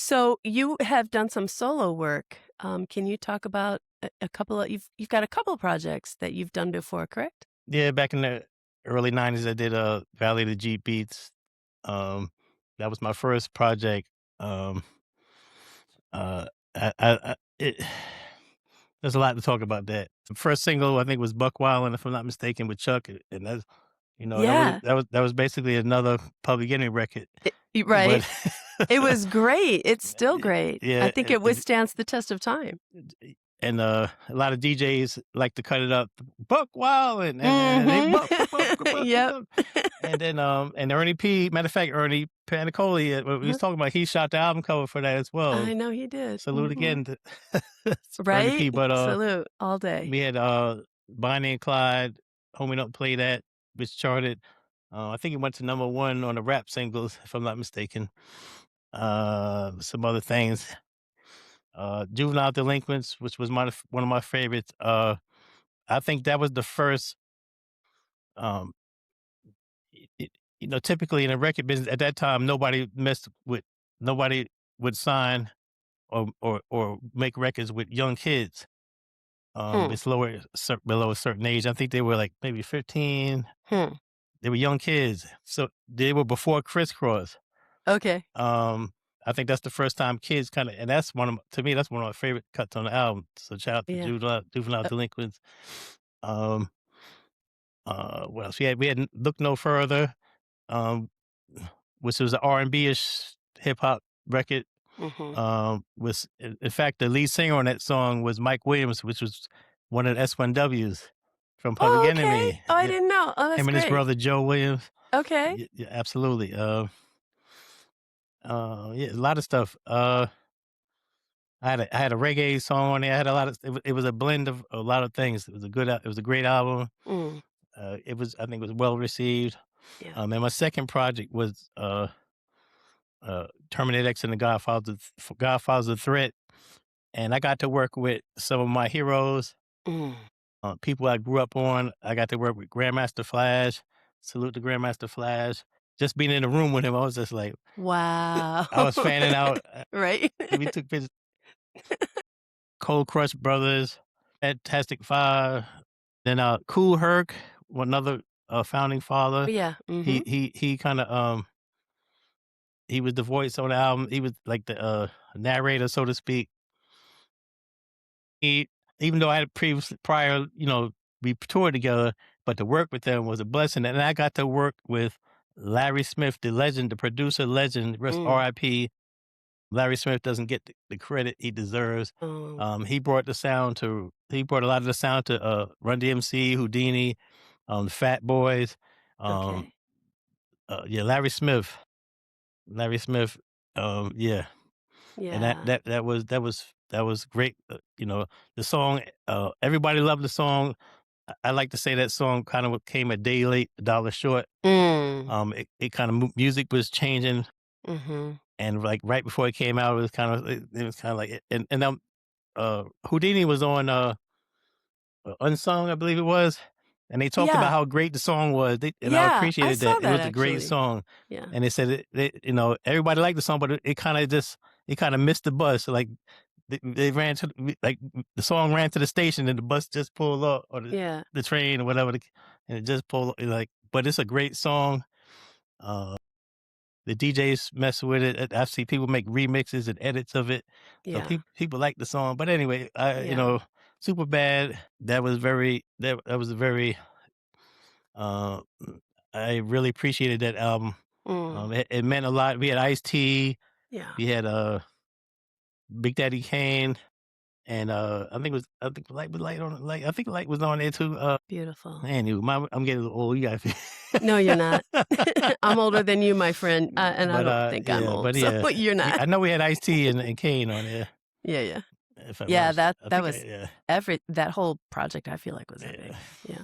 So you have done some solo work. Can you talk about a couple of you've got a couple of projects that you've done before, correct? Yeah, back in the early '90s, I did, Valley of the G Beats. Um, that was my first project. Um, uh, it there's a lot to talk about that. The first single, I think, was Buck Wildin', if I'm not mistaken, with Chuck, and that's Yeah. that was basically another Public Enemy record, Right. but It was great. It's still great. I yeah, think it withstands the test of time. and a lot of DJs like to cut it up, Buck Wildin', and they Mhm. buck, buck, buck, Yep. buck. And then, and Ernie P, matter of fact, Ernie Panicoli, what we was Uh-huh. talking about, he shot the album cover for that as well. I know he did. Salute Mhm. again to Ernie Right? P. But Salute all day. we had Bonnie and Clyde, Homie Don't Play That, which charted. I think it went to number one on the rap singles, if I'm not mistaken. Some other things. Juvenile Delinquents, which was one of my favorites. I think that was the first. Um, it, typically in the record business at that time, nobody would sign or make records with young kids. Hmm. It's below a certain age. I think they were like maybe 15. Hmm. They were young kids, so they were before Crisscross. Okay. Um, I think that's the first time kids kind of, and to me, that's one of my favorite cuts on the album. So shout out to Yeah. Juvenile Uh, Delinquents. Um, what else? We had Look No Further, um, which was an R&B ish hip hop record. mhm. Was in fact the lead singer on that song was Mike Williams, which was one of the S1Ws from Public Oh, okay. Enemy. Oh, I Yeah, didn't know. Oh, that's him and his great. brother Joe Williams. Okay. Yeah, absolutely. Yeah, a lot of stuff. I had a reggae song on there. I had a lot of. It was a blend of a lot of things. It was a great album. Mm, I think it was well received. yeah. And my second project was Terminator X and the Godfather's of Threat, and I got to work with some of my heroes, Mm. people I grew up on. I got to work with Grandmaster Flash. Salute to Grandmaster Flash. Just being in the room with him, I was just like, Wow. I was fanning out. Right? We took pictures. Cold Crush Brothers, Fantastic Five, then Kool Herc, another founding father. Yeah. He Mhm. he he kind of he was the voice on the album. He was like the narrator, so to speak. He Even though I had prior, we toured together, but to work with them was a blessing. And I got to work with Larry Smith, the legend, the producer legend, rest Mm. R.I.P. Larry Smith doesn't get the credit he deserves. Oh, He brought a lot of the sound to Run DMC, Houdini, the Fat Boys. Um, okay. yeah, Larry Smith. Yeah, and Yeah. that was great. The song. Everybody loved the song. I like to say that song kind of came a day late, a dollar short. Mm. It kind of music was changing, Mhm. and like right before it came out, it was kind of like, and Houdini was on Unsung, I believe it was, and they talked about Yeah. how great the song was. And I Yeah, I appreciated saw that. It that was a great actually. song, Yeah. and they said everybody liked the song, but it kind of missed the bus. Like they ran like the song ran to the station, and the bus just pulled up, or Yeah. the train or whatever, and it just pulled like. But it's a great song. The DJs mess with it. I've seen people make remixes and edits of it, so Yeah. people like the song. But anyway, Yeah. Super Bad. That was a very. Uh, I really appreciated that album. Mm. It meant a lot. We had Ice T. Yeah. We had Big Daddy Kane, and I think Light was on there too. Beautiful. Man, I'm getting a little old. You guys. No, you're not. I'm older than you, my friend, and I But don't think I'm old, but so yeah, you're not. I know we had Ice T and Kane on there. Yeah, yeah. If I'm not Yeah, mis that I that think was yeah, that whole project I feel like was epic. yeah. Yeah.